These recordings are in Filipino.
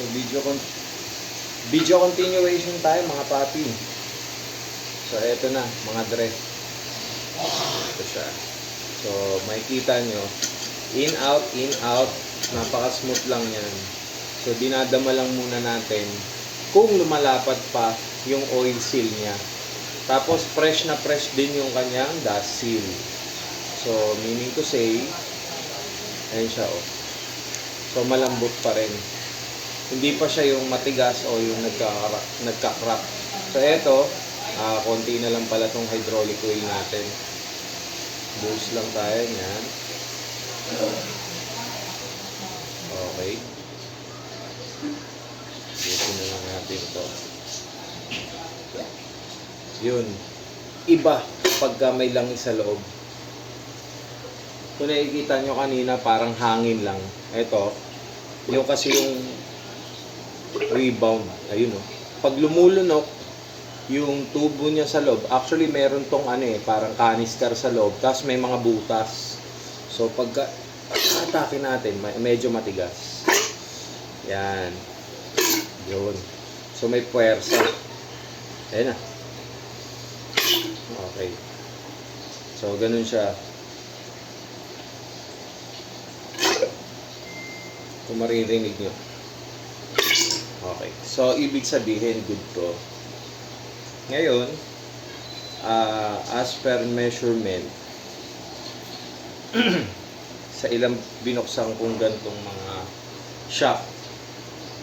So, video continuation tayo mga papi. So, eto na, mga dre. Ito siya. So, makikita nyo, in, out, napaka-smooth lang yan. So, dinadama lang muna natin kung lumalapad pa yung oil seal niya. Tapos, fresh na fresh din yung kanyang dust seal. So, meaning to say, ayun siya, oh. So, malambot pa rin. Hindi pa siya yung matigas o yung nagka-crack. So, eto, konti na lang pala tong hydraulic oil natin. Boost lang tayo niyan. Okay. Boostin na lang natin ito. Yun. Iba pagka may langis sa loob. Kung nakikita nyo kanina, parang hangin lang. Ito, yung kasi yung rebound. Ayun o. Pag lumulunok, yung tubo niya sa loob, actually meron tong parang canister sa loob, tapos may mga butas. So pagka atake natin, medyo matigas. Yan. Yun. So may puwersa. Ayan na. Okay. So ganun siya. Kung maririnig nyo. Okay. So ibig sabihin, good to. Ngayon, as per measurement, sa ilang binuksan kong gantong mga shock,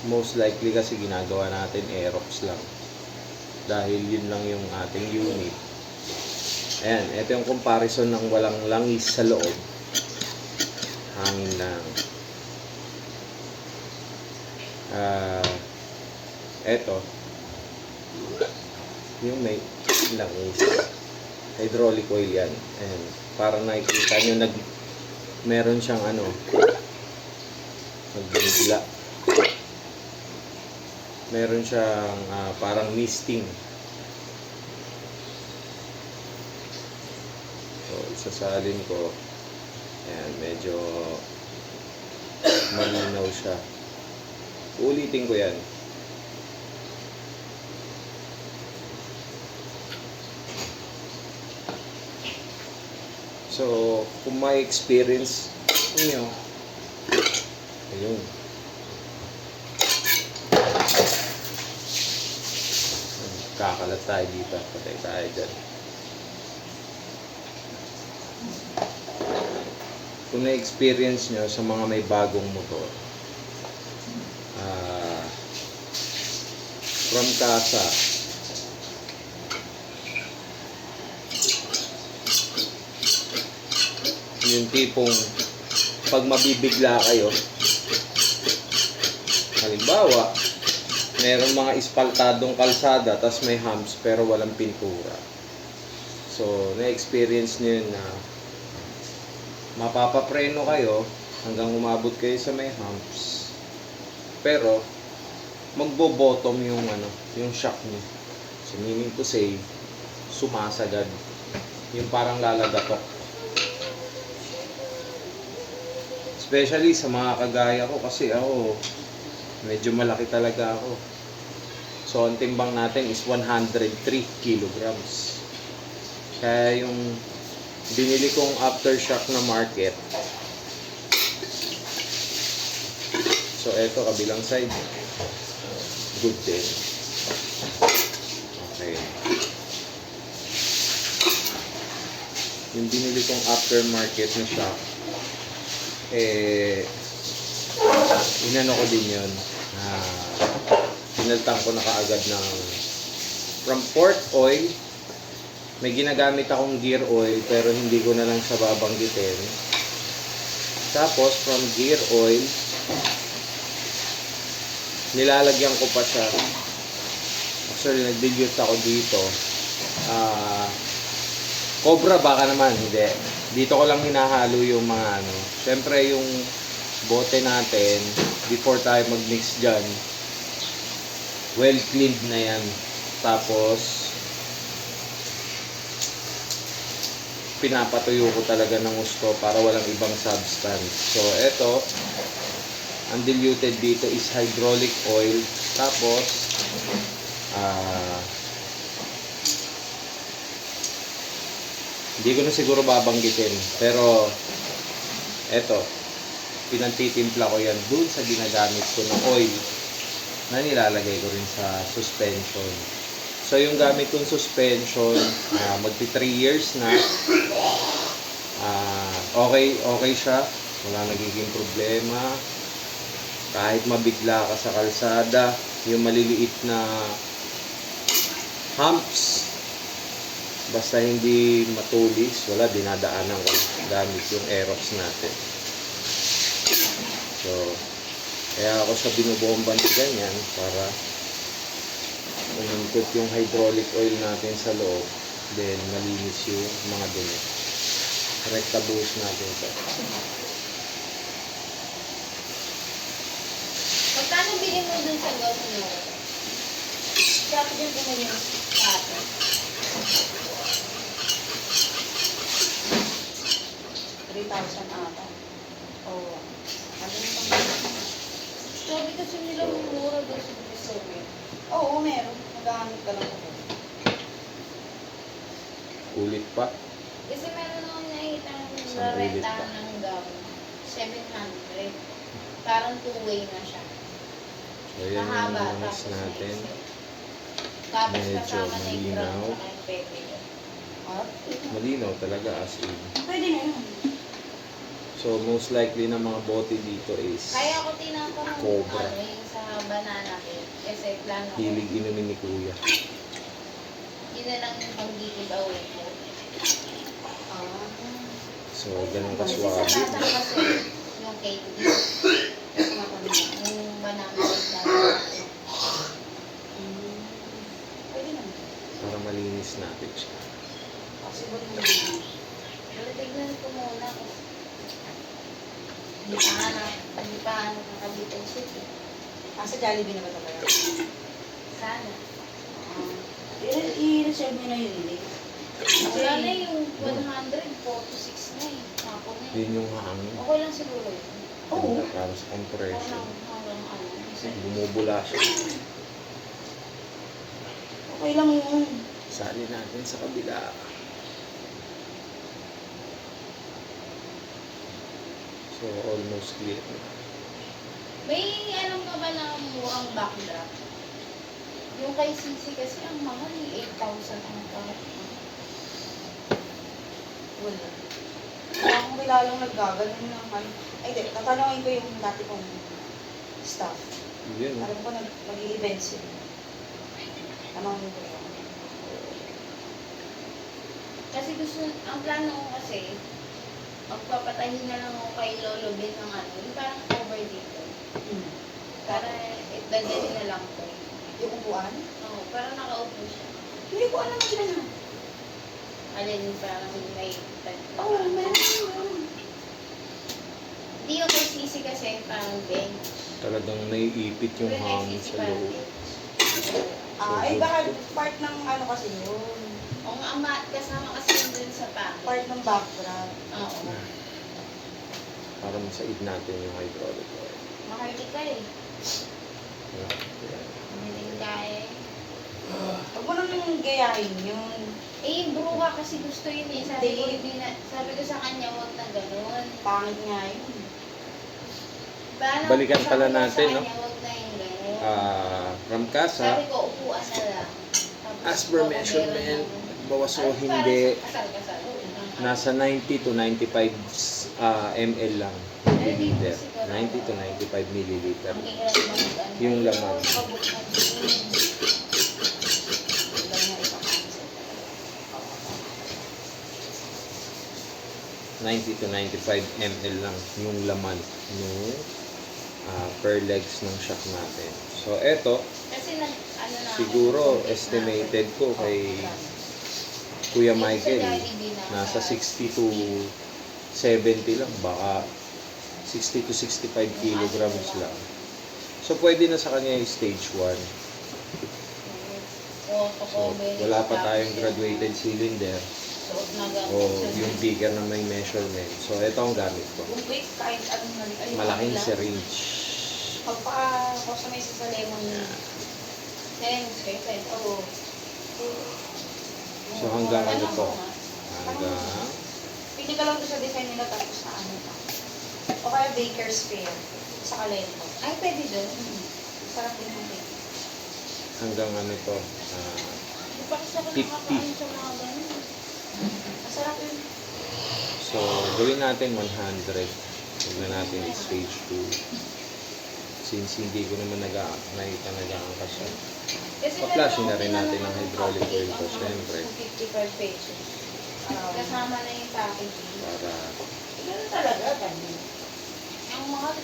most likely kasi ginagawa natin Aerox lang. Dahil yun lang yung ating unit. Ayan, ito yung comparison ng walang langis sa loob. Hangin lang. Ito. Yung may langis. Hydraulic oil yan. Ayan. Para nakikita nyo, meron siyang nagbibigla. Meron siyang parang misting. So, isasalin ko. Ayan, medyo malinaw siya. Ulitin ko yan. So, kung may experience niyo, ayun. Kakalat tayo dito. Patay tayo dyan. Kung na-experience nyo sa mga may bagong motor, from casa, yung tipong pag mabibigla kayo, halimbawa merong mga ispaltadong kalsada tas may humps pero walang pintura, so na-experience nyo yun na mapapapreno kayo hanggang umabot kayo sa may humps, pero magbo-bottom yung yung shock nyo. So meaning to say, sumasagad, yung parang lalagatok. Especially sa mga kagaya ko, kasi ako medyo malaki talaga ako. So ang timbang natin is 103 kilograms. Kaya yung binili kong aftershock na market, so eto kabilang side, good din. Okay. Yung binili kong aftermarket na shock, inano ko din yun, pinaltang ko na kaagad ng from port oil. May ginagamit akong gear oil pero hindi ko na lang siya babanggitin. Tapos from gear oil, nilalagyan ko pa siya, actually nag-dilute ako dito, Cobra baka naman, hindi. Dito ko lang hinahalo yung mga syempre yung bote natin, before tayo mag-mix dyan, well cleaned na yan. Tapos pinapatuyo ko talaga ng gusto para walang ibang substance. So eto, ang diluted dito is hydraulic oil. Tapos, hindi ko na siguro babanggitin. Pero, eto, pinantitimpla ko yan dun sa ginagamit ko na oil na nilalagay ko rin sa suspension. So, yung gamit kong suspension, magti 3 years na. Okay siya. Wala nagiging problema. Kahit mabigla ka sa kalsada, yung maliliit na humps, basta hindi matulis, wala, dinadaanan ko gamit yung Aerox natin. So, kaya ako sa binubomba ni ganyan para umikot yung hydraulic oil natin sa loob, then malinis yung mga dumi. Rekta buhos natin ito. Magkano bili mo dun sa Gosno? Sabi dyan bumili mo sa atin. 3,000 ata. Oo. Ano yung Sabi kasi nila mura doon sa Divisoria. Oo, meron. Maghanap ka lang ako. Ulit pa. Kasi meron akong nakikita ng Isang ulit renta pa. ng gown. 700. Parang two-way na siya. So, yan yung Mahaba, lamas tapos natin. Tapos Medyo kasama na yung malinaw. brown sa yung pepe. At? Malinaw talaga as in. Pwede na yun. So, most likely na mga bote dito is Kaya ako tinatanong Cobra. yung sa banana cake. Kasi plano ko. hilig inumin ni Kuya. Yun na lang yung pag-giveaway ko. So, ganun Kasi sa kaswabe. tata kasi yung cake. Yung banana cake natin. Pwede na. Mm. Para malinis natin siya. Possible na. Pero tignan ko muna kung hindi pa nakabitang shoot eh. Sa Jollibee na ba talaga? Sana. I-reserve nyo na yun, hindi? Wala na yung 100, 46 na eh. Ako na eh. Yun yung hangin. Okay lang siguro yun. Oo. Para sa compression. Hanggang ano. Kasi bumubula siya. Okay lang yun. Sali natin sa kabila. So, almost clear na. May alam ka ba na murang backdrop? Yung kay Sisi kasi ang mahal eh, 8,000 ang kahit. Wala. Wala akong kilalang naggaganon naman. Ay, di. Tatanungin ko yung dati kong staff. Yun. Alam ko mag-i-events yun. Tanongin ko yun. Kasi gusto, ang plano ko kasi, magpapatahin na lang ako kay Lolo Ben ng ano, yung parang cover dito. Para itdadali na lang ko. Yung upuan? Oo, para nakaupo siya. Hindi ko alam sila na. Alin parang may tag. Oo, meron. Hindi yung kay Sisi kasi parang bench. Talagang naiipit yung Pero kay hangin Sisi sa parang loob. bench. Ay, baka part ng ano kasi yun. O nga, kasama kasi yun dun sa pangit. Part ng background. Oo. Para masaid natin yung hydraulic oil. Makarli ka eh. Yan. Hindi din kaya eh. Huwag mo nang gayahin yun. Eh, bruha kasi gusto yun eh. Sabi ko, Hindi. sabi ko sa kanya, huwag na ganun. Pangit nga yun. Balikan Sabi pala ko sa natin, no? kanya, huwag na yung ganun. From casa, Sabi ko, upuan na lang. Tapos, as per ako measurement, meron ng- bawas o Ay, hindi, parang kasal. nasa 90 to 95 ml lang milliliter. 90 to 95 milliliter. Ang hirap mag-ano. Yung laman. Pabuk na din. Ilan nga ipakansel. 90 to 95 ml lang yung laman yung per legs ng shock natin. So, eto, Kasi ano na ako, siguro complete na estimated ko kay Kuya Michael, nasa 60 to 70 lang, baka 60 to 65 kilograms lang. So, pwede na sa kanya yung stage 1. So, wala pa tayong graduated cylinder Suot na ganun. o yung bigger na may measurement. So, ito ang gamit ko. Yung quick, kahit anong nalik. Malaking syringe. Magpa-customize sa lemon na. Lemon square, pwede. Oo. So hanggang ano to? nga? Hanggang Pili ka lang doon sa design nila tapos na ano pa. O kaya baker's fair. Sa kalento. Ay, pwede doon. Sarap din yung cake. hanggang ano to? Di pa kasi ako 50. nakakain sa mga ganun. Masarap yun. So gawin natin 100. Huwag na natin stage 2. Since hindi ko naman nag-aangkas siya. Kasi Pa-flushing na meron rin akong natin ng tinanong hydraulic package, oil to, ano, syempre. 55 pesos. Kasama na yung packaging. Para Ganun talaga, ganun. Ang mahal.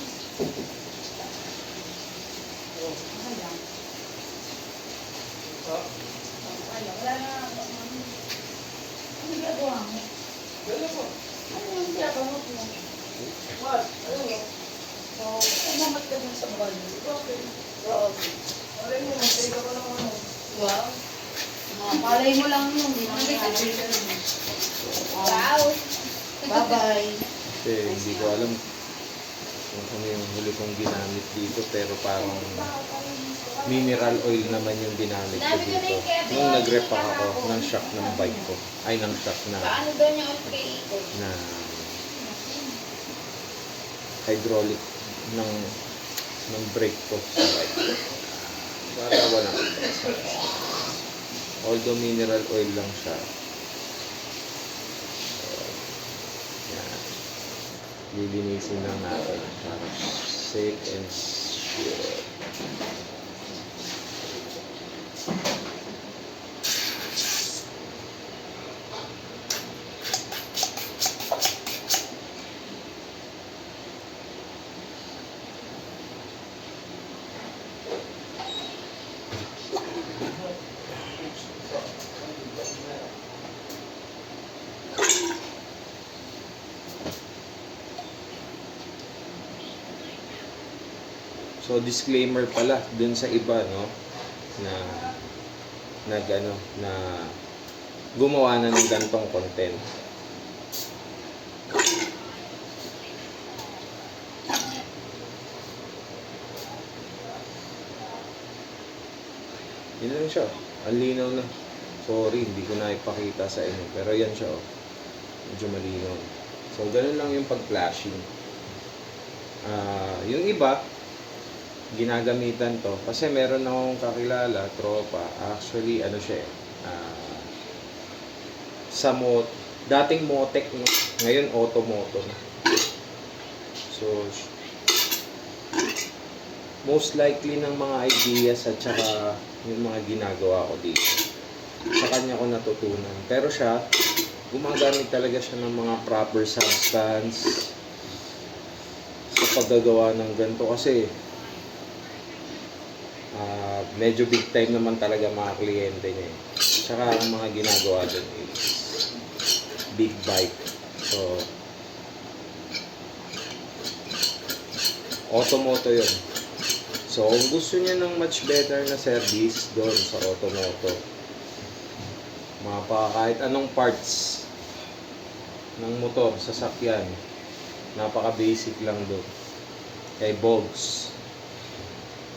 Mahal lang. Wala na ako. Ano ginagawa mo? Ano yung ginagawa mo? What? Ano mo? So, umamat ka dun sa ball. Okay. Oo. Malay mo, mag-take ako ng ano. Wow. Malay mo lang yun. Hindi naman yan. Wow! Bye-bye. kasi hindi ko alam kung ano yung huli kong ginamit dito pero parang mineral oil naman yung ginamit ko dito. Nung nag-repack ako ng shock ng bike ko. Ay, ng shock Paano daw niya okay? na hydraulic ng brake ko sa bike. Para walang although mineral oil lang siya. Yan. Lilinisin lang natin para safe and sure. So disclaimer pala dun sa iba no na na gumawa na ng gantong content. Yun lang siya. Ang linaw na. Sorry, hindi ko na ipakita sa inyo. Pero yan siya, oh. Medyo malinaw. So, ganun lang yung pag-flashing. Yung iba, ginagamitan to. Kasi meron akong kakilala, tropa. Actually, ano siya dating Motec, no? Ngayon, Automoto na. So, most likely ng mga ideas at saka yung mga ginagawa ko dito sa kanya ko natutunan, pero siya gumagamit talaga siya ng mga proper substance sa paggagawa ng ganito kasi medyo big time naman talaga mga kliyente niya saka ang mga ginagawa dun is big bike. So Automoto yun. So, kung gusto niya ng much better na service doon sa Automoto, kahit anong parts ng motor, sasakyan, napaka-basic lang doon. Kay Bogs.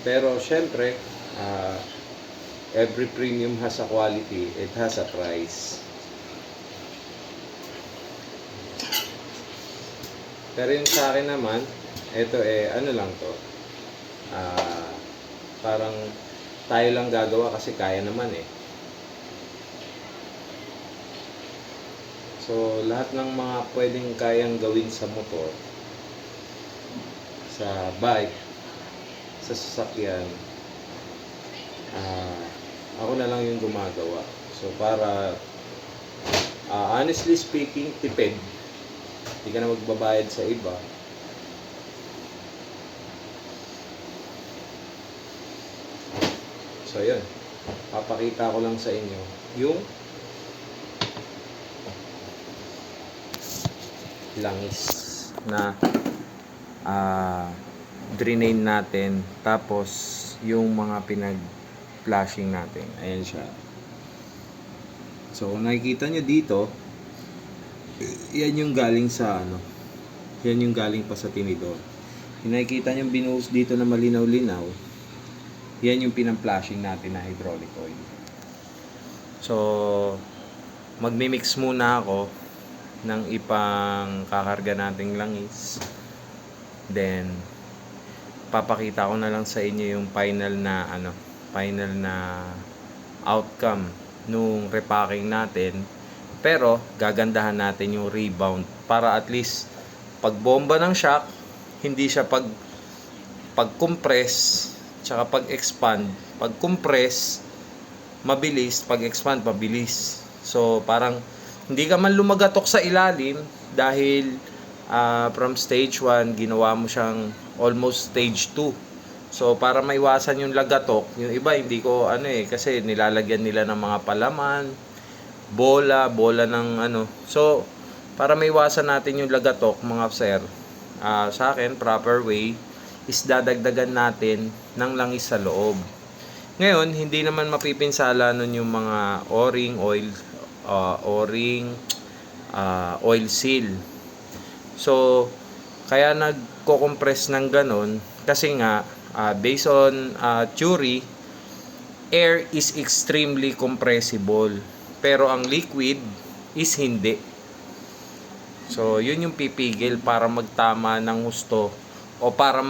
Pero, syempre, every premium has a quality, it has a price. Pero yung sa akin naman, ito ano lang to, parang tayo lang gagawa kasi kaya naman So, lahat ng mga pwedeng kayang gawin sa motor, sa bike, sa sasakyan, ako na lang yung gumagawa. So, para, honestly speaking, tipid. Hindi ka na magbabayad sa iba. So, yun. Papakita ko lang sa inyo yung langis na drain natin. Tapos, yung mga pinag-flashing natin. Ayan siya. So, kung nakikita nyo dito, yan yung galing sa yan yung galing pa sa tinidor. Yung nakikita nyo binuhos dito na malinaw-linaw, yan yung pinang-flashing natin na hydraulic oil. So, magmimix muna ako ng ipang kakarga nating langis. Then, papakita ko na lang sa inyo yung final na outcome nung repacking natin. Pero, gagandahan natin yung rebound para at least pag bomba ng shock, hindi siya pag-compress tsaka pag-expand. Pag-compress, mabilis. Pag-expand, mabilis. So, parang hindi ka man lumagatok sa ilalim dahil from stage 1, ginawa mo siyang almost stage 2. So, para maiwasan yung lagatok, yung iba hindi ko kasi nilalagyan nila ng mga palaman, bola ng So, para maiwasan natin yung lagatok, mga sir, sa akin, proper way is dadagdagan natin ng langis sa loob. Ngayon, hindi naman mapipinsala nun yung mga oil seal. So, kaya nagko-compress ng ganon kasi nga, based on theory, air is extremely compressible. Pero ang liquid is hindi. So, yun yung pipigil para magtama ng husto o para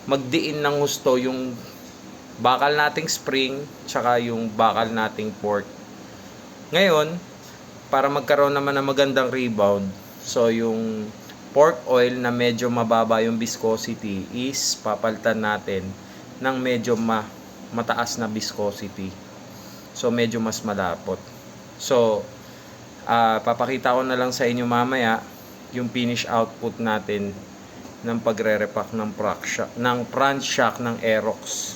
magdiin ng husto yung bakal nating spring tsaka yung bakal nating port. Ngayon, para magkaroon naman ng magandang rebound, so yung pork oil na medyo mababa yung viscosity is papalitan natin ng medyo mataas na viscosity. So, medyo mas malapot. So, papakita ko na lang sa inyo mamaya yung finish output natin ng pagre-repack ng front shock ng Aerox.